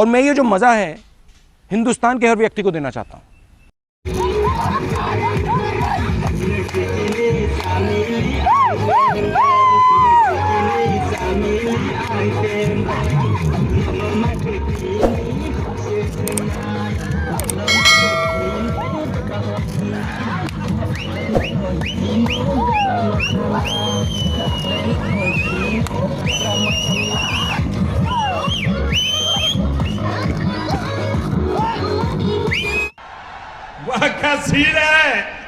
और मैं ये जो मज़ा है हिंदुस्तान के हर व्यक्ति को देना चाहता हूँ। वाह क्या सीन है।